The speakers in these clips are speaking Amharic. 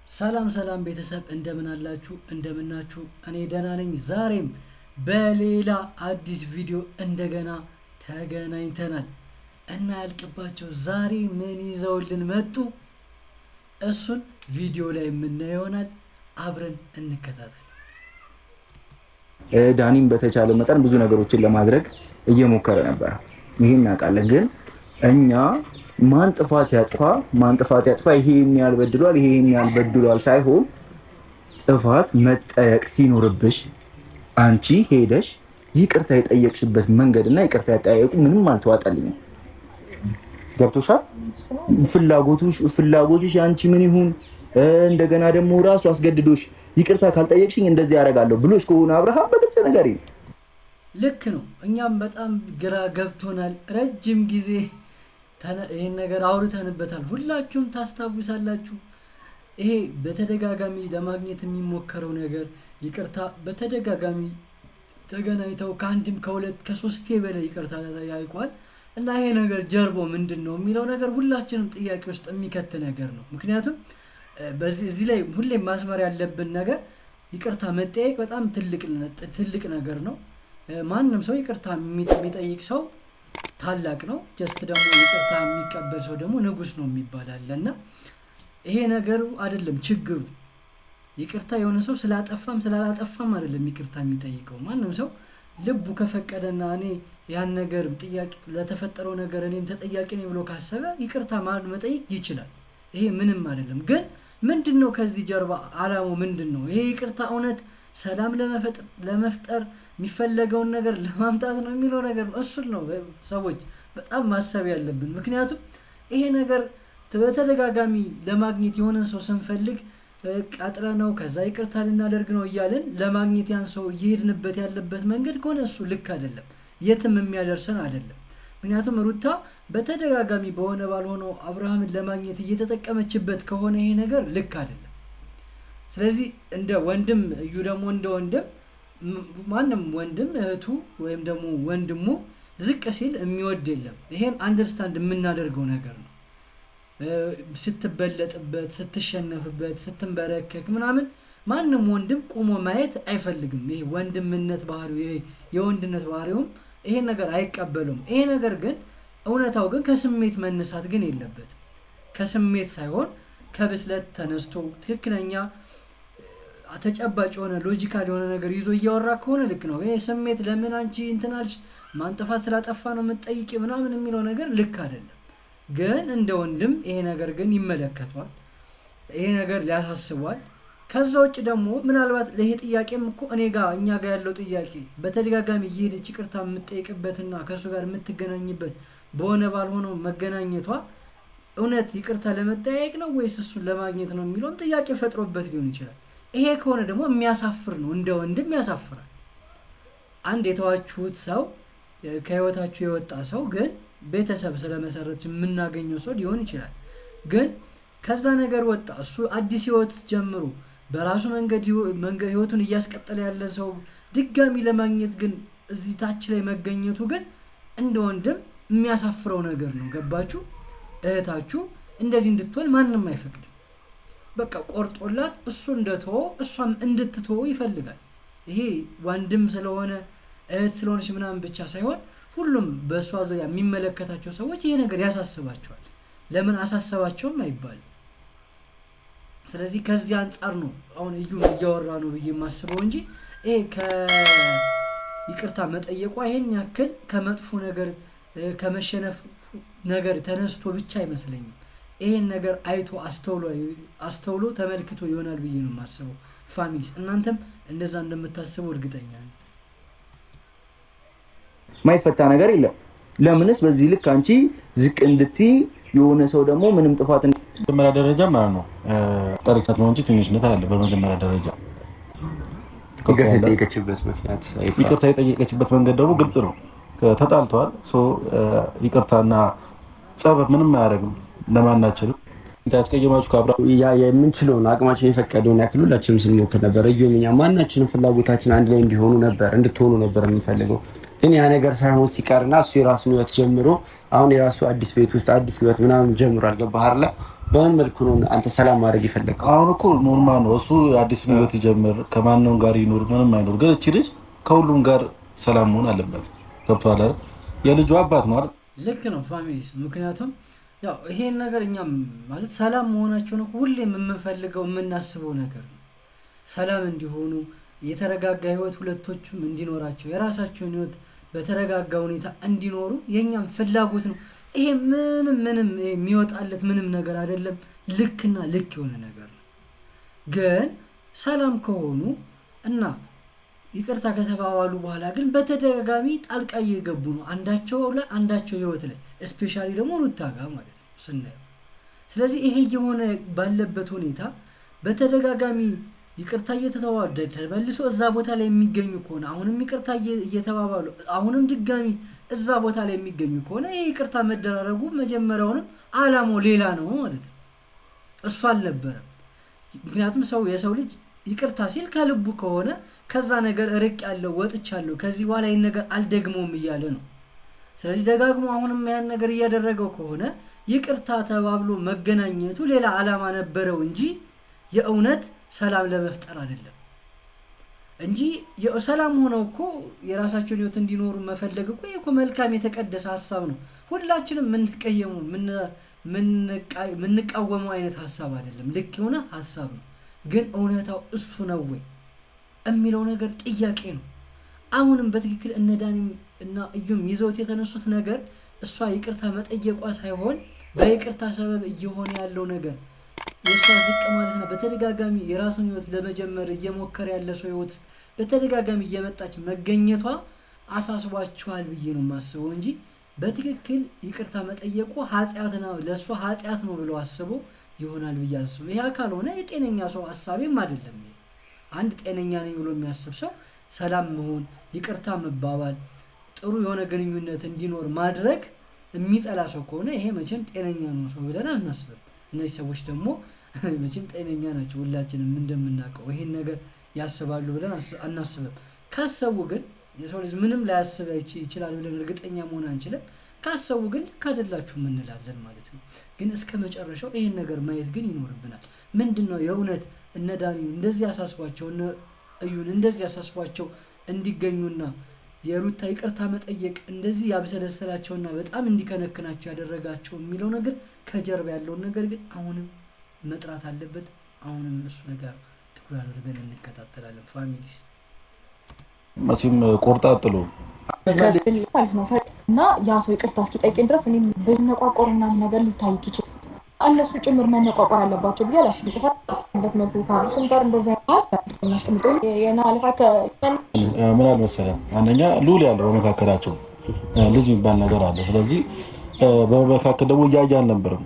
ሰላም ቤተሰብ እንደምን አላችሁ እንደምናችሁ እኔ ደህና ነኝ ዛሬም በሌላ አዲስ ቪዲዮ እንደገና ተገናኝተናል እና ያልቅባቸው ዛሬ ምን ይዘውልን መጡ እሱን ቪዲዮ ላይ የምናየው ይሆናል አብረን እንከታተል ዳኒም በተቻለ መጠን ብዙ ነገሮችን ለማድረግ እየሞከረ ነበር ይሄን እናውቃለን ግን እኛ ማን ጥፋት ያጥፋ ይሄን ያልበድሏል ሳይሆን ጥፋት መጠየቅ ሲኖርብሽ አንቺ ሄደሽ ይቅርታ የጠየቅሽበት መንገድና ይቅርታ ያጠያየቁ ምንም አልተዋጠልኝም ገብቶሻል ፍላጎትሽ አንቺ ምን ይሁን እንደገና ደግሞ ራሱ አስገድዶሽ ይቅርታ ካልጠየቅሽኝ እንደዚህ ያደርጋለሁ ብሎሽ ከሆነ አብርሃም በግልጽ ነገር ልክ ነው እኛም በጣም ግራ ገብቶናል ረጅም ጊዜ ይሄን ነገር አውርተንበታል ሁላችሁም ታስታውሳላችሁ ይሄ በተደጋጋሚ ለማግኘት የሚሞከረው ነገር ይቅርታ በተደጋጋሚ ተገናኝተው ከአንድም ከሁለት ከሶስቴ በላይ ይቅርታ ያይቋል እና ይሄ ነገር ጀርቦ ምንድነው የሚለው ነገር ሁላችንም ጥያቄ ውስጥ የሚከት ነገር ነው ምክንያቱም በዚህ ላይ ሁሌም ማስመር ያለብን ነገር ይቅርታ መጠየቅ በጣም ትልቅ ነገር ነው ማንንም ሰው ይቅርታ የሚጠይቅ ሰው ታላቅ ነው ጀስት ደግሞ ይቅርታ የሚቀበል ሰው ደግሞ ንጉስ ነው የሚባላልና ይሄ ነገሩ አይደለም ችግሩ ይቅርታ የሆነ ሰው ስላላጠፋም አይደለም ይቅርታ የሚጠይቀው ማንንም ሰው ልቡ ከፈቀደና እኔ ያን ነገር ጥያቄ ለተፈጠረው ነገር እኔም ተጠያቂ ነኝ ብሎ ካሰበ ይቅርታ መጠየቅ ይችላል ይሄ ምንም አይደለም ግን ምንድነው ከዚህ ጀርባ አላማው ምንድነው ይሄ ይቅርታ እውነት ሰላም ለመፍጠር የሚፈለገውን ነገር ለማምጣት ነው የሚለው ነገር እሱ ነው ሰዎች በጣም ማሰብ ያለብን ምክንያቱም ይሄ ነገር በተደጋጋሚ ለማግኘት የሆነ ሰው ስንፈልግ ቀጥረነው ከዛ ይቅርታ ልናደርግ ነው እያልን ለማግኘት ያን ሰው እየሄድንበት ያለበት መንገድ ከሆነ እሱ ልክ አይደለም የትም የሚያደርሰን አይደለም ምክንያቱም ሩታ በተደጋጋሚ በሆነ ባልሆነው አብርሃምን ለማግኘት እየተጠቀመችበት ከሆነ ይሄ ነገር ልክ አይደለም ስለዚህ እንደ ወንድም እዩ ደግሞ እንደ ወንድም ማንንም ወንድም እህቱ ወይም ደግሞ ወንድሙ ዝቅ ሲል የሚወድ የለም ይሄን አንደርስታንድ የምናደርገው ነገር ነው ስትበለጥበት ስትሸነፍበት ስትንበረከክ ምናምን ማንንም ወንድም ቆሞ ማየት አይፈልግም ይሄ ወንድምነት ባህሪው ይሄ የወንድነት ባህሪውም ይሄን ነገር አይቀበሉም ይሄ ነገር ግን እውነታው ግን ከስሜት መነሳት ግን የለበትም ከስሜት ሳይሆን ከብስለት ተነስቶ ትክክለኛ ተጨባጭ የሆነ ሎጂካል የሆነ ነገር ይዞ እያወራ ከሆነ ልክ ነው ግን ስሜት ለምን አንቺ እንትናልሽ ማንጠፋት ስላጠፋ ነው የምትጠይቂው ምናምን የሚለው ነገር ልክ አይደለም ግን እንደ ወንድም ይሄ ነገር ግን ይመለከቷል ይሄ ነገር ሊያሳስባል ከዛ ውጭ ደግሞ ምናልባት ለይሄ ጥያቄም እኮ እኛ ጋር ያለው ጥያቄ በተደጋጋሚ እየሄደች ይቅርታ የምትጠይቅበትና ከሱ ጋር የምትገናኝበት በሆነ ባልሆነው መገናኘቷ እውነት ይቅርታ ለመጠያየቅ ነው ወይስ እሱን ለማግኘት ነው የሚለውን ጥያቄ ፈጥሮበት ሊሆን ይችላል ይሄ ከሆነ ደግሞ የሚያሳፍር ነው እንደ ወንድም ያሳፍራል አንድ የተዋችሁት ሰው ከህይወታችሁ የወጣ ሰው ግን ቤተሰብ ስለመሰረች የምናገኘው ሰው ሊሆን ይችላል ግን ከዛ ነገር ወጣ እሱ አዲስ ህይወት ጀምሮ በራሱ መንገድ ህይወቱን እያስቀጠለ ያለ ሰው ድጋሚ ለማግኘት ግን እዚህ ታች ላይ መገኘቱ ግን እንደ ወንድም የሚያሳፍረው ነገር ነው ገባችሁ እህታችሁ እንደዚህ እንድትሆን ማንንም አይፈቅድም በቃ ቆርጦላት እሱ እንደተወ እሷም እንድትተው ይፈልጋል ይሄ ወንድም ስለሆነ እህት ስለሆነች ምናምን ብቻ ሳይሆን ሁሉም በሷ ዙሪያ የሚመለከታቸው ሰዎች ይሄ ነገር ያሳስባቸዋል ለምን አሳሰባቸውም አይባልም ስለዚህ ከዚህ አንፃር ነው አሁን እዩም እያወራ ነው ብዬ የማስበው እንጂ ይሄ ከይቅርታ መጠየቋ ይሄን ያክል ከመጥፎ ነገር ከመሸነፍ ነገር ተነስቶ ብቻ አይመስለኝም ይሄን ነገር አይቶ አስተውሎ ተመልክቶ ይሆናል ብዬ ነው የማስበው ፋሚሊስ እናንተም እንደዛ እንደምታስቡ እርግጠኛ ነኝ ማይፈታ ነገር የለም ለምንስ በዚህ ልክ አንቺ ዝቅ እንድትይ የሆነ ሰው ደግሞ ምንም ጥፋት በመጀመሪያ ደረጃ ማለት ነው ጠርቻት ነው እንጂ ትንሽነት አለ በመጀመሪያ ደረጃ ይቅርታ የጠየቀችበት መንገድ ደግሞ ግልጽ ነው ተጣልቷል ይቅርታና ጸብ ምንም አያደርግም ለማናችንም ታስቀየማችሁ ካብራ የምንችለውን አቅማችን የፈቀደውን ያክል ሁላችንም ስንሞክር ነበር እዩኛ ማናችንም ፍላጎታችን አንድ ላይ እንድትሆኑ ነበር የምንፈልገው ግን ያ ነገር ሳይሆን ሲቀርና እሱ የራሱን ህይወት ጀምሮ አሁን የራሱ አዲስ ቤት ውስጥ አዲስ ህይወት ምናምን ጀምሯል ገባህ አይደል በምን መልኩ ነው አንተ ሰላም ማድረግ ይፈልጋል? አሁን እኮ ኖርማል ነው እሱ አዲስ ህይወት ይጀምር ከማንንም ጋር ይኖር ምንም አይኖር፣ ግን እቺ ልጅ ከሁሉም ጋር ሰላም መሆን አለበት። ገብቶሃል አይደል? የልጁ አባት ነው አይደል? ልክ ነው ፋሚሊስ። ምክንያቱም ያው ይሄን ነገር እኛም ማለት ሰላም መሆናቸው ነው ሁሌም የምንፈልገው የምናስበው ነገር ነው። ሰላም እንዲሆኑ የተረጋጋ ህይወት ሁለቶቹም እንዲኖራቸው የራሳቸውን ህይወት በተረጋጋ ሁኔታ እንዲኖሩ የኛም ፍላጎት ነው። ይሄ ምንም የሚወጣለት ምንም ነገር አይደለም። ልክና ልክ የሆነ ነገር ነው። ግን ሰላም ከሆኑ እና ይቅርታ ከተባባሉ በኋላ ግን በተደጋጋሚ ጣልቃ እየገቡ ነው አንዳቸው ህይወት ላይ ስፔሻሊ ደግሞ ሩታ ጋር ማለት ነው ስናየው። ስለዚህ ይሄ የሆነ ባለበት ሁኔታ በተደጋጋሚ ይቅርታ እየተተዋወደ ተመልሶ እዛ ቦታ ላይ የሚገኙ ከሆነ አሁንም ይቅርታ እየተባባሉ አሁንም ድጋሚ እዛ ቦታ ላይ የሚገኙ ከሆነ ይሄ ይቅርታ መደራረጉ መጀመሪያውንም አላማው ሌላ ነው ማለት ነው። እሱ አልነበረም። ምክንያቱም የሰው ልጅ ይቅርታ ሲል ከልቡ ከሆነ ከዛ ነገር ርቅ ያለው ወጥቻለሁ ከዚህ በኋላ ይሄን ነገር አልደግሞም እያለ ነው። ስለዚህ ደጋግሞ አሁንም ያን ነገር እያደረገው ከሆነ ይቅርታ ተባብሎ መገናኘቱ ሌላ አላማ ነበረው እንጂ የእውነት ሰላም ለመፍጠር አይደለም። እንጂ ሰላም ሆነው እኮ የራሳቸውን ህይወት እንዲኖሩ መፈለግ እኮ መልካም የተቀደሰ ሐሳብ ነው። ሁላችንም የምንቃወመው አይነት ሐሳብ አይደለም፣ ልክ የሆነ ሐሳብ ነው። ግን እውነታው እሱ ነው ወይ የሚለው ነገር ጥያቄ ነው። አሁንም በትክክል እነ ዳኒም እና እዩም ይዘውት የተነሱት ነገር እሷ ይቅርታ መጠየቋ ሳይሆን በይቅርታ ሰበብ እየሆነ ያለው ነገር የሷ ዝቅ ማለትና በተደጋጋሚ የራሱን ህይወት ለመጀመር እየሞከረ ያለ ሰው ህይወት በተደጋጋሚ እየመጣች መገኘቷ አሳስቧቸዋል ብዬ ነው የማስበው እንጂ በትክክል ይቅርታ መጠየቁ ኃጢአት ነው ለሷ ኃጢአት ነው ብለው አስበው ይሆናል ብዬ አልሰበው። ይሄ ካልሆነ የጤነኛ ሰው ሐሳቤም አይደለም። አንድ ጤነኛ ነኝ ብሎ የሚያስብ ሰው ሰላም መሆን፣ ይቅርታ መባባል፣ ጥሩ የሆነ ግንኙነት እንዲኖር ማድረግ የሚጠላ ሰው ከሆነ ይሄ መቼም ጤነኛ ነው ሰው ብለን አናስብም። እነዚህ ሰዎች ደግሞ መቼም ጤነኛ ናቸው ሁላችንም እንደምናውቀው ይሄን ነገር ያስባሉ ብለን አናስብም። ካሰቡ ግን የሰው ልጅ ምንም ላያስብ ይችላል ብለን እርግጠኛ መሆን አንችልም። ካሰቡ ግን ልክ አይደላችሁም እንላለን ማለት ነው። ግን እስከ መጨረሻው ይሄን ነገር ማየት ግን ይኖርብናል። ምንድነው የእውነት እነ ዳኒ እንደዚህ ያሳስቧቸው እነ እዩን እንደዚህ ያሳስቧቸው እንዲገኙና የሩታ ይቅርታ መጠየቅ እንደዚህ ያብሰለሰላቸውና በጣም እንዲከነክናቸው ያደረጋቸው የሚለው ነገር ከጀርባ ያለውን ነገር ግን አሁንም መጥራት አለበት። አሁንም እሱ ነገር ትኩረት አድርገን እንከታተላለን። ፋሚሊስ መቼም ቆርጣጥሎ ማለት ነው እና ያ ሰው ይቅርታ እስኪጠይቀኝ ድረስ እኔም በመቋቆርና ነገር ሊታይ ይችላል። እነሱ ጭምር መነቋቆር አለባቸው ብዬ አላስብም። ጥፋት መልኩ ካብሽን ጋር እንደዛ ያስቀምጡ የናልፋት ምን አልመሰለም። አንደኛ ሉል ያለው በመካከላቸው ልጅ የሚባል ነገር አለ። ስለዚህ በመካከል ደግሞ እያያን ነበርም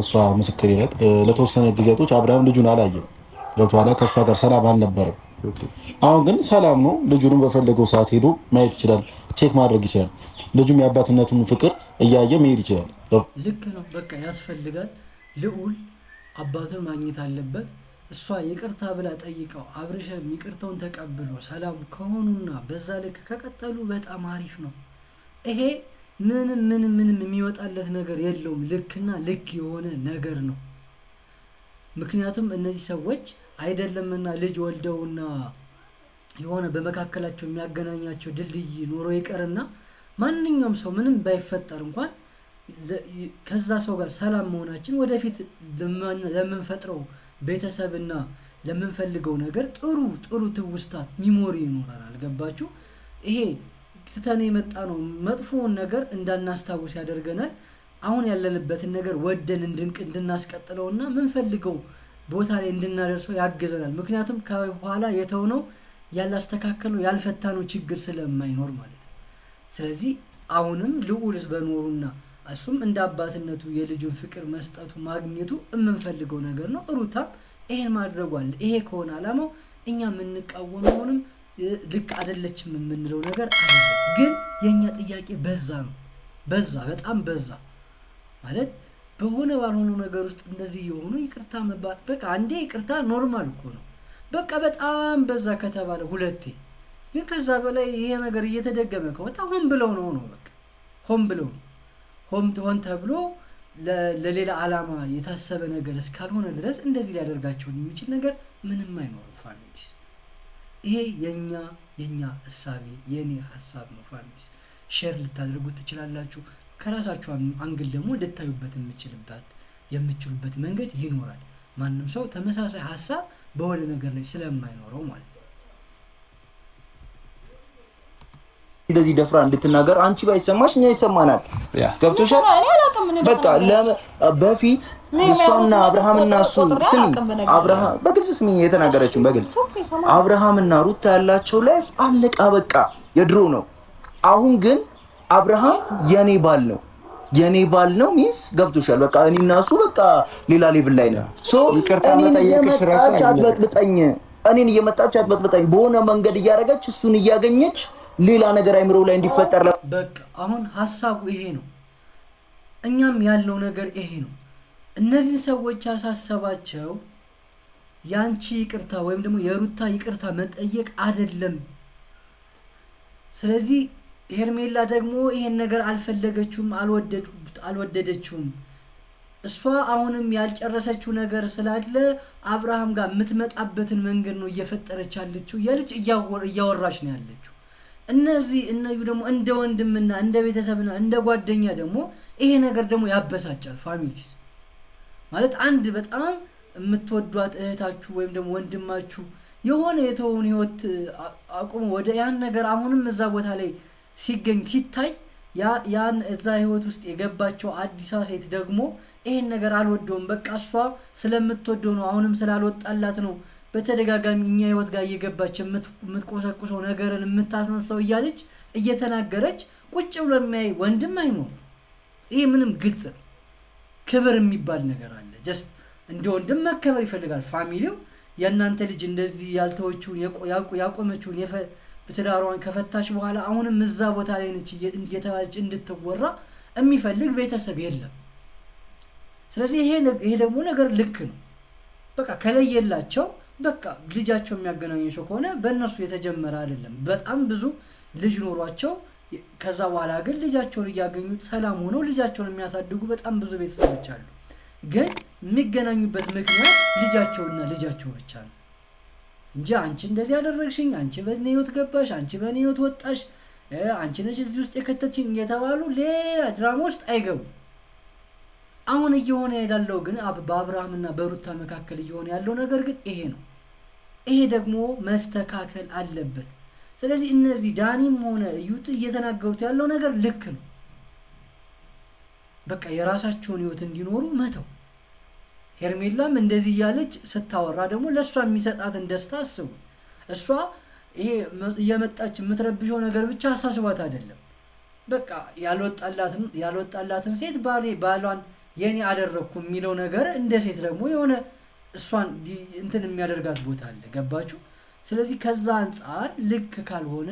እሷ ምስክር ይለት ለተወሰነ ጊዜያቶች አብርሃም ልጁን አላየም። ገብቶሃል? ከእሷ ጋር ሰላም አልነበረም። አሁን ግን ሰላም ነው። ልጁንም በፈለገው ሰዓት ሄዶ ማየት ይችላል፣ ቼክ ማድረግ ይችላል። ልጁም የአባትነቱን ፍቅር እያየ መሄድ ይችላል። ልክ ነው። በቃ ያስፈልጋል። ልዑል አባቱን ማግኘት አለበት። እሷ ይቅርታ ብላ ጠይቀው አብርሽም ይቅርታውን ተቀብሎ ሰላም ከሆኑና በዛ ልክ ከቀጠሉ በጣም አሪፍ ነው። ይሄ ምንም የሚወጣለት ነገር የለውም። ልክና ልክ የሆነ ነገር ነው። ምክንያቱም እነዚህ ሰዎች አይደለምና ልጅ ወልደውና የሆነ በመካከላቸው የሚያገናኛቸው ድልድይ ኖሮ ይቀርና ማንኛውም ሰው ምንም ባይፈጠር እንኳን ከዛ ሰው ጋር ሰላም መሆናችን ወደፊት ለምንፈጥረው ቤተሰብና ለምንፈልገው ነገር ጥሩ ትውስታ ሚሞሪ ይኖራል። ገባችሁ? ይሄ ትተን የመጣ ነው መጥፎውን ነገር እንዳናስታውስ ያደርገናል። አሁን ያለንበትን ነገር ወደን እንድናስቀጥለውና ምንፈልገው ቦታ ላይ እንድናደርሰው ያግዘናል። ምክንያቱም ከኋላ የተውነው ያላስተካከለው ያልፈታነው ችግር ስለማይኖር ማለት ነው። ስለዚህ አሁንም ልዑልስ በኖሩና እሱም እንደ አባትነቱ የልጁን ፍቅር መስጠቱ ማግኘቱ የምንፈልገው ነገር ነው። ሩታ ይሄን ማድረጓል። ይሄ ከሆነ አላማው እኛ የምንቃወመውንም ልክ አይደለችም የምንለው ነገር አይደለም። ግን የኛ ጥያቄ በጣም በዛ ማለት በሆነ ባልሆነ ነገር ውስጥ እንደዚህ የሆኑ ይቅርታ መባል በቃ አንዴ ይቅርታ ኖርማል እኮ ነው። በቃ በጣም በዛ ከተባለ ሁለቴ ግን ከዛ በላይ ይሄ ነገር እየተደገመ ከወጣ ሆን ብለው ነው በቃ ሆን ተብሎ ለሌላ ዓላማ የታሰበ ነገር እስካልሆነ ድረስ እንደዚህ ሊያደርጋቸው የሚችል ነገር ምንም አይኖርም ፋሚሊስ። ይሄ የኛ እሳቤ የኔ ሐሳብ ነው ፋሚሊስ። ሼር ልታደርጉት ትችላላችሁ። ከራሳችሁ አንግል ደግሞ ልታዩበት የምትችሉበት መንገድ ይኖራል። ማንም ሰው ተመሳሳይ ሐሳብ በወለ ነገር ላይ ስለማይኖረው ማለት ነው። እንደዚህ ደፍራ እንድትናገር አንቺ ባይሰማሽ እኛ ይሰማናል። ገብቶሻል? በቃ በፊት እሷና አብርሃምና እሱ ስሚ አብርሃም በግልጽ ስሚ የተናገረችው በግልጽ አብርሃምና ሩታ ያላቸው ላይፍ አለቃ በቃ የድሮ ነው። አሁን ግን አብርሃም የኔ ባል ነው ሚስ ገብቶሻል? በቃ እኔና እሱ በቃ ሌላ ሌቭል ላይ ነው። ይቅርታ መጠየቅሽ ራሱ አትበጥብጠኝ፣ እኔን እየመጣች አትበጥብጠኝ። በሆነ መንገድ እያደረገች እሱን እያገኘች ሌላ ነገር አይምሮ ላይ እንዲፈጠር በቃ አሁን ሐሳቡ ይሄ ነው። እኛም ያለው ነገር ይሄ ነው። እነዚህ ሰዎች ያሳሰባቸው ያንቺ ይቅርታ ወይም ደግሞ የሩታ ይቅርታ መጠየቅ አይደለም። ስለዚህ ሄርሜላ ደግሞ ይሄን ነገር አልፈለገችውም፣ አልወደደችውም። እሷ አሁንም ያልጨረሰችው ነገር ስላለ አብርሃም ጋር የምትመጣበትን መንገድ ነው እየፈጠረች ያለችው እያለች እያወራች ነው ያለችው። እነዚህ ደግሞ እንደ ወንድምና እንደ ቤተሰብና እንደ ጓደኛ ደግሞ ይሄ ነገር ደግሞ ያበሳጫል ፋሚሊስ። ማለት አንድ በጣም የምትወዷት እህታችሁ ወይም ደግሞ ወንድማችሁ የሆነ የተውን ህይወት አቁሞ ወደ ያን ነገር አሁንም እዛ ቦታ ላይ ሲታይ ያን እዛ ህይወት ውስጥ የገባቸው አዲስ ሴት ደግሞ ይሄን ነገር አልወደውም፣ በቃ እሷ ስለምትወደው ነው አሁንም ስላልወጣላት ነው በተደጋጋሚ እኛ ህይወት ጋር እየገባች የምትቆሰቁሰው ነገርን የምታስነሳው እያለች እየተናገረች ቁጭ ብሎ የሚያይ ወንድም አይኖርም። ይሄ ምንም ግልጽ ነው። ክብር የሚባል ነገር አለ። ጀስት እንደ ወንድም መከበር ይፈልጋል ፋሚሊው። የእናንተ ልጅ እንደዚህ ያልተወችውን ያቆመችውን ትዳሯን ከፈታች በኋላ አሁንም እዛ ቦታ ላይ ነች እየተባለች እንድትወራ የሚፈልግ ቤተሰብ የለም። ስለዚህ ይሄ ደግሞ ነገር ልክ ነው። በቃ ከለየላቸው በቃ ልጃቸው የሚያገናኘው ከሆነ በእነሱ የተጀመረ አይደለም። በጣም ብዙ ልጅ ኖሯቸው ከዛ በኋላ ግን ልጃቸውን እያገኙት ሰላም ሆነው ልጃቸውን የሚያሳድጉ በጣም ብዙ ቤተሰቦች አሉ። ግን የሚገናኙበት ምክንያት ልጃቸውና ልጃቸው ብቻ ነው እንጂ አንቺ እንደዚህ ያደረግሽኝ፣ አንቺ በእኔ ህይወት ገባሽ፣ አንቺ በእኔ ህይወት ወጣሽ፣ አንቺ ነሽ እዚህ ውስጥ የከተችኝ እየተባሉ ሌላ ድራማ ውስጥ አይገቡም። አሁን እየሆነ ያለው ግን በአብርሃምና በሩታ መካከል እየሆነ ያለው ነገር ግን ይሄ ነው። ይሄ ደግሞ መስተካከል አለበት። ስለዚህ እነዚህ ዳኒም ሆነ እዩት እየተናገሩት ያለው ነገር ልክ ነው። በቃ የራሳቸውን ህይወት እንዲኖሩ መተው። ሄርሜላም እንደዚህ እያለች ስታወራ ደግሞ ለእሷ የሚሰጣትን ደስታ አስቡ። እሷ ይሄ እየመጣች የምትረብሸው ነገር ብቻ አሳስቧት አይደለም። በቃ ያልወጣላትን ሴት ባሏን የኔ አደረኩ የሚለው ነገር እንደ ሴት ደግሞ የሆነ እሷን እንትን የሚያደርጋት ቦታ አለ። ገባችሁ? ስለዚህ ከዛ አንፃር ልክ ካልሆነ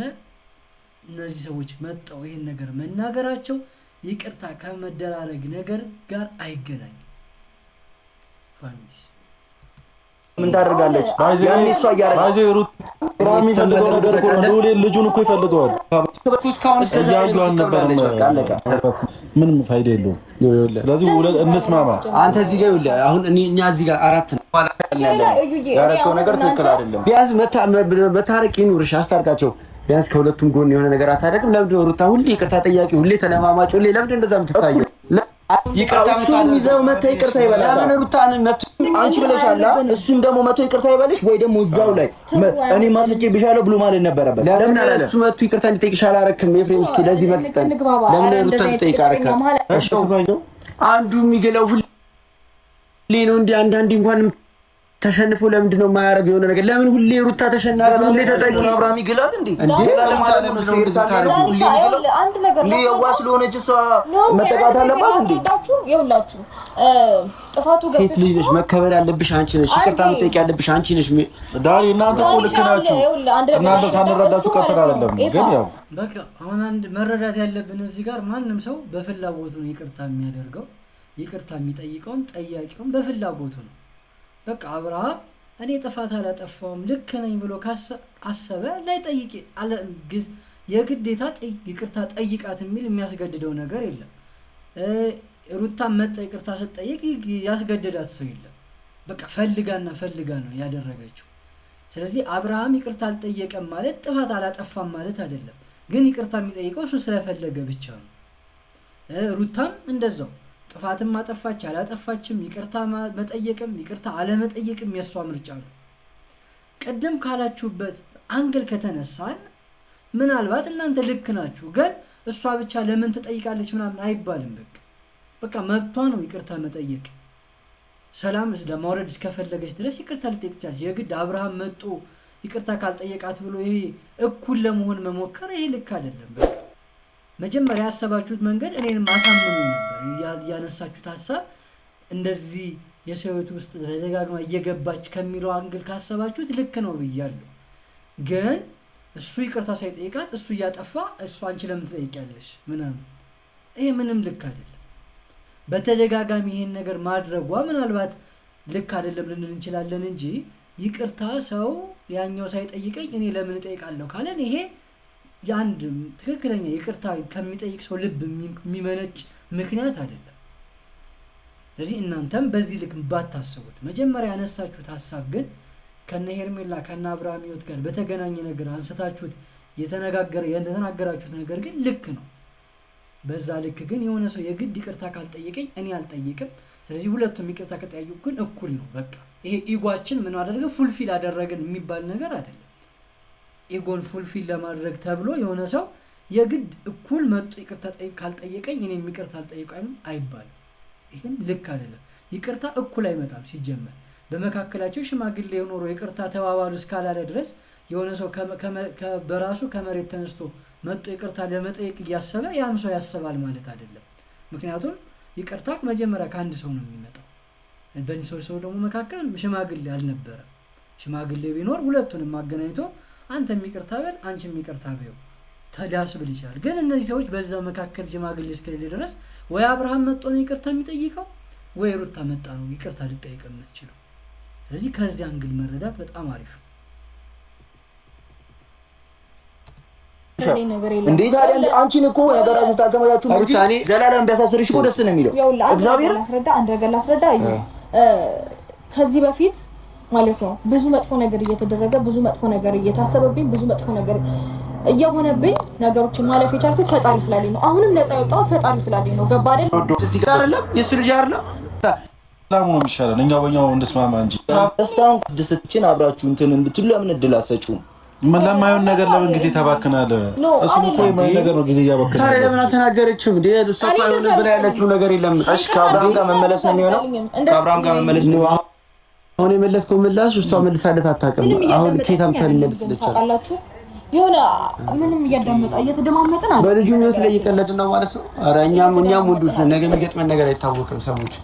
እነዚህ ሰዎች መጣው ይሄን ነገር መናገራቸው ይቅርታ ከመደራረግ ነገር ጋር አይገናኝም። ፋሚሊስ ምን ታደርጋለች? ያኔ እሷ ያረጋችሁ ራሚ ፈልገው ነገር እኮ ነው። ልጁን እኮ ይፈልገዋል። ምንም ፋይዳ የለውም። ስለዚህ እንስማማ። አንተ እዚህ ጋር ይኸውልህ፣ አሁን እኛ እዚህ ጋር አራት ነው ያረከው ነገር ትክክል አይደለም። ቢያንስ መታረቅ ይኑርሽ፣ አስታርቃቸው። ቢያንስ ከሁለቱም ጎን የሆነ ነገር አታደርግም? ለምንድን ሩታ ሁሌ ይቅርታ ጠያቂ፣ ሁሌ ተለማማጭ፣ ሁሌ ለምንድን እንደዛ የምትታየው? ይቅርታ ይዘው መተ ይቅርታ ይበላል። ለምን ሩታን መቶ አንቺ ብለሻላ፣ እሱም ደግሞ መቶ ይቅርታ ይበልሽ ወይ ደግሞ እዛው ላይ እኔ ማጥቼ ብሻለሁ ብሎ ማለት ነበረበት። ለምን አላለ? እሱ መቶ ይቅርታ እንዲጠይቅሽ አላረክም? ኤፍሬም እስኪ ለዚህ መልስ ስጠን። ለምን ሩታን ትጠይቅ አረካት? አንዱ የሚገለው ሁሌ ነው እንዴ? አንዳንዴ እንኳን ተሸንፎ ለምንድን ነው የማያደርገው የሆነ ነገር? ለምን ሁሌ ሩታ ተሸናፊ ሁሌ ተጠቂ አብርሃም ይግላል እንዴ? ስለማታለ ነው ይርታለ ሁሌ ይግላል። አንድ ነገር ነው ለዋስ ስለሆነች እሷ መጠቃት አለባት እንዴ? ይኸውላችሁ ጥፋቱ ገብቶ ሴት ልጅ ነሽ፣ መከበር ያለብሽ አንቺ ነሽ፣ ይቅርታ መጠየቅ ያለብሽ አንቺ ነሽ። ዳኒ እናንተ እኮ ልክ ናችሁ። እናንተ ሳንረዳችሁ ቀጥታ አይደለም ግን ያው በቃ አሁን አንድ መረዳት ያለብን እዚህ ጋር ማንም ሰው በፍላጎቱ ነው ይቅርታ የሚያደርገው። ይቅርታ የሚጠይቀውም ጠያቂውም በፍላጎቱ ነው። በቃ አብርሃም እኔ ጥፋት አላጠፋውም ልክ ነኝ ብሎ ካሰበ ላይ ጠይቂ አለ የግዴታ ይቅርታ ጠይቃት የሚል የሚያስገድደው ነገር የለም። ሩታ መጣ ይቅርታ ስትጠይቅ ያስገደዳት ሰው የለም። በቃ ፈልጋ ነው ያደረገችው። ስለዚህ አብርሃም ይቅርታ አልጠየቀም ማለት ጥፋት አላጠፋም ማለት አይደለም። ግን ይቅርታ የሚጠይቀው እሱ ስለፈለገ ብቻ ነው። ሩታም እንደዛው ጥፋትም አጠፋች አላጠፋችም ይቅርታ መጠየቅም ይቅርታ አለመጠየቅም የሷ ምርጫ ነው። ቀደም ካላችሁበት አንግል ከተነሳን ምናልባት እናንተ ልክ ናችሁ፣ ግን እሷ ብቻ ለምን ትጠይቃለች ምናምን አይባልም። በቃ መብቷ ነው ይቅርታ መጠየቅ። ሰላም ለማውረድ እስከፈለገች ድረስ ይቅርታ ልጠይቅ ትችላለች። የግድ አብርሃም መጥቶ ይቅርታ ካልጠየቃት ብሎ ይሄ እኩል ለመሆን መሞከር ይሄ ልክ አይደለም። በቃ መጀመሪያ ያሰባችሁት መንገድ እኔንም አሳምኑ ነበር። ያነሳችሁት ሐሳብ እንደዚህ የሰው ሕይወት ውስጥ በደጋግማ እየገባች ከሚለው አንግል ካሰባችሁት ልክ ነው ብያለሁ። ግን እሱ ይቅርታ ሳይጠይቃት እሱ እያጠፋ እሱ አንቺ ለምን ትጠይቂያለሽ ምናምን ይሄ ምንም ልክ አይደለም። በተደጋጋሚ ይሄን ነገር ማድረጓ ምናልባት ልክ አይደለም ልንል እንችላለን እንጂ ይቅርታ ሰው ያኛው ሳይጠይቀኝ እኔ ለምን እጠይቃለሁ ካለን ይሄ ያንድ ትክክለኛ ይቅርታ ከሚጠይቅ ሰው ልብ የሚመነጭ ምክንያት አይደለም። ስለዚህ እናንተም በዚህ ልክ ባታስቡት። መጀመሪያ ያነሳችሁት ሐሳብ ግን ከነ ሄርሜላ ከነ አብርሃም ሕይወት ጋር በተገናኘ ነገር አንስታችሁት የተናገራችሁት ነገር ግን ልክ ነው። በዛ ልክ ግን የሆነ ሰው የግድ ይቅርታ ካልጠየቀኝ እኔ አልጠይቅም፣ ስለዚህ ሁለቱም ይቅርታ ከጠያዩ ግን እኩል ነው። በቃ ይሄ ኢጓችን ምን አደረገ ፉልፊል አደረገን የሚባል ነገር አይደለም። ኢጎን ፉልፊል ለማድረግ ተብሎ የሆነ ሰው የግድ እኩል መጥቶ ይቅርታ ካልጠየቀኝ እኔም ይቅርታ አልጠይቀም አይባልም። ይሄም ልክ አይደለም። ይቅርታ እኩል አይመጣም። ሲጀመር በመካከላቸው ሽማግሌ ኖሮ ይቅርታ ተባባሉ እስካላለ ድረስ የሆነ ሰው በራሱ ከመሬት ተነስቶ መጥቶ ይቅርታ ለመጠየቅ እያሰበ ያም ሰው ያስባል ማለት አይደለም። ምክንያቱም ይቅርታ መጀመሪያ ከአንድ ሰው ነው የሚመጣው። በእነዚህ ሰው ደግሞ መካከል ሽማግሌ አልነበረም። ሽማግሌ ቢኖር ሁለቱንም አገናኝቶ አንተም ይቅርታ በል አንቺም ይቅርታ በይው ተዳስብል ይችላል። ግን እነዚህ ሰዎች በዛው መካከል ሽማግሌ እስከሌለ ድረስ ወይ አብርሃም መጥቶ ነው ይቅርታ የሚጠይቀው ወይ ሩታ መጣ ነው ይቅርታ ልጠይቅ የምትችለው። ስለዚህ ከዚህ አንግል መረዳት በጣም አሪፍ ነው። እንዴት አይደል? አንቺን እኮ ነገራችሁ ታልተመያችሁ እንጂ ዘላለም ቢያሳስርሽ እኮ ደስ ነው የሚለው። እግዚአብሔር ላስረዳ ከዚህ በፊት ማለት ነው ብዙ መጥፎ ነገር እየተደረገ ብዙ መጥፎ ነገር እየታሰበብኝ ብዙ መጥፎ ነገር እየሆነብኝ ነገሮችን ማለፍ የቻልኩት ፈጣሪ ስላለኝ ነው። አሁንም ነፃ የወጣሁት ፈጣሪ ስላለኝ ነው። ገባ አይደል? እዚህ ጋር አይደለም የሱ ልጅ አይደለም ሰላም ነው የሚሻለን። እኛው በእኛው እንደስማማ እንጂ ደስታውን ደስችን አብራችሁ እንትን እንድትሉ ለምን እድል አሰጪውም? ምን ለማይሆን ነገር ለምን ጊዜ ተባክናለ? እሱ እኮ የማይሆን ነገር ነው ጊዜ እያባከነ። ታዲያ ለምን አልተናገረችም እንዴ? እሱ እኮ አይሆን ብላ ያለችው ነገር የለም። እሺ ከአብርሃም ጋር መመለስ ነው የሚሆነው። ከአብርሃም ጋር መመለስ ነው። አሁን የመለስከው ምላሽ እሷ መልሳለት አታውቅም። አሁን ከየታም ተመልስልቻለች ታውቃላችሁ። የሆነ ምንም እየተደማመጥን አይደል? በልጁ ህይወት ላይ እየቀለድን ነው ማለት ነው። ኧረ እኛም ወንዶች ነን። ነገ የሚገጥመን ነገር አይታወቅም። ሰሞች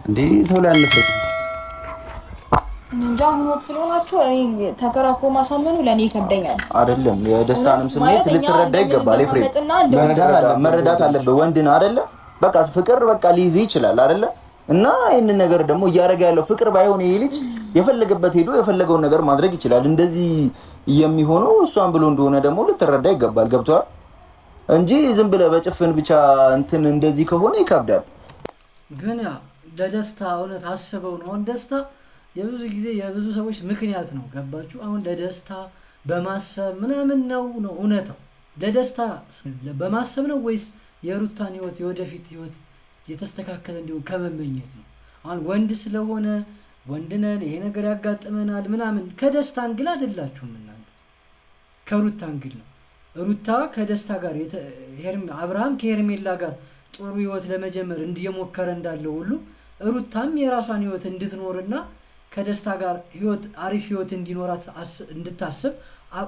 እንዴ ሰው ላይ አልነበረም እንጃ ሆኖት ስለሆናችሁ እኔ ተከራክሮ ማሳመኑ ለኔ ይከብደኛል። አይደለም የደስታንም ስሜት ልትረዳ ይገባል። ኤፍሬም መረዳት አለበት። ወንድ ነው አይደለ? በቃ ፍቅር በቃ ሊይዝ ይችላል አይደለ? እና ይሄንን ነገር ደግሞ እያደረገ ያለው ፍቅር ባይሆን ይሄ ልጅ የፈለገበት ሄዶ የፈለገውን ነገር ማድረግ ይችላል። እንደዚህ የሚሆነው እሷን ብሎ እንደሆነ ደግሞ ልትረዳ ይገባል። ገብቷል እንጂ ዝም ብለህ በጭፍን ብቻ እንትን እንደዚህ ከሆነ ይከብዳል። ግን ያ ለደስታ እውነት አስበው ነው። ደስታ የብዙ ጊዜ የብዙ ሰዎች ምክንያት ነው። ገባችሁ? አሁን ለደስታ በማሰብ ምናምን ነው እውነታው። ለደስታ በማሰብ ነው ወይስ የሩታን ህይወት የወደፊት ህይወት የተስተካከለ እንዲሆን ከመመኘት ነው? አሁን ወንድ ስለሆነ ወንድ ነን ይሄ ነገር ያጋጥመናል ምናምን ከደስታ አንግል አይደላችሁም እናንተ፣ ከሩታ አንግል ነው። ሩታ ከደስታ ጋር አብርሃም ከሄርሜላ ጋር ጥሩ ህይወት ለመጀመር እንዲየሞከረ እንዳለው ሁሉ ሩታም የራሷን ህይወት እንድትኖርና ከደስታ ጋር ህይወት አሪፍ ህይወት እንዲኖራት እንድታስብ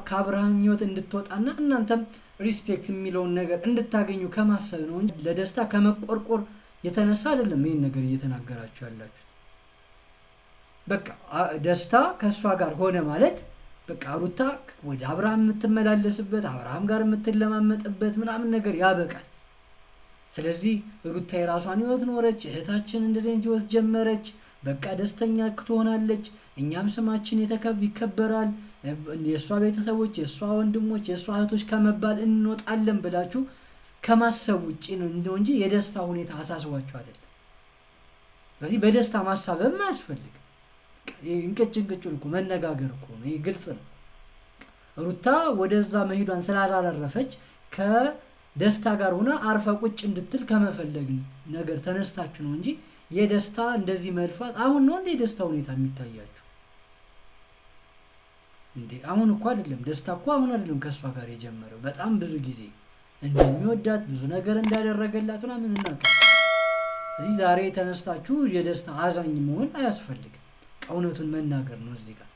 ከአብርሃም ህይወት እንድትወጣና እናንተም ሪስፔክት የሚለውን ነገር እንድታገኙ ከማሰብ ነው እንጂ ለደስታ ከመቆርቆር የተነሳ አይደለም ይሄን ነገር እየተናገራችሁ ያላችሁት። በቃ ደስታ ከሷ ጋር ሆነ ማለት በቃ ሩታ ወደ አብርሃም የምትመላለስበት አብርሃም ጋር የምትለማመጥበት ምናምን ነገር ያበቃል። ስለዚህ ሩታ የራሷን ህይወት ኖረች፣ እህታችን እንደዚህ አይነት ህይወት ጀመረች፣ በቃ ደስተኛ ትሆናለች፣ እኛም ስማችን ይከበራል፣ የሷ ቤተሰቦች የሷ ወንድሞች የሷ እህቶች ከመባል እንወጣለን ብላችሁ ከማሰብ ውጪ ነው እንጂ የደስታ ሁኔታ አሳስቧችሁ አይደለም። ስለዚህ በደስታ ማሳበብ ማያስፈልግ እንቅጭን እኮ መነጋገር እኮ ነው። ይሄ ግልጽ ነው። ሩታ ወደዛ መሄዷን ስላላረፈች ከደስታ ጋር ሆና አርፋ ቁጭ እንድትል ከመፈለግ ነገር ተነስታችሁ ነው እንጂ የደስታ እንደዚህ መልፋት አሁን ነው እንደ ደስታ ሁኔታ የሚታያችሁ እንዴ? አሁን እኮ አይደለም ደስታ እኮ አሁን አይደለም ከሷ ጋር የጀመረው በጣም ብዙ ጊዜ እንደሚወዳት ብዙ ነገር እንዳደረገላት ምናምን እናውቃለን። እዚህ ዛሬ ተነስታችሁ የደስታ አዛኝ መሆን አያስፈልግም። እውነቱን መናገር ነው እዚህ ጋር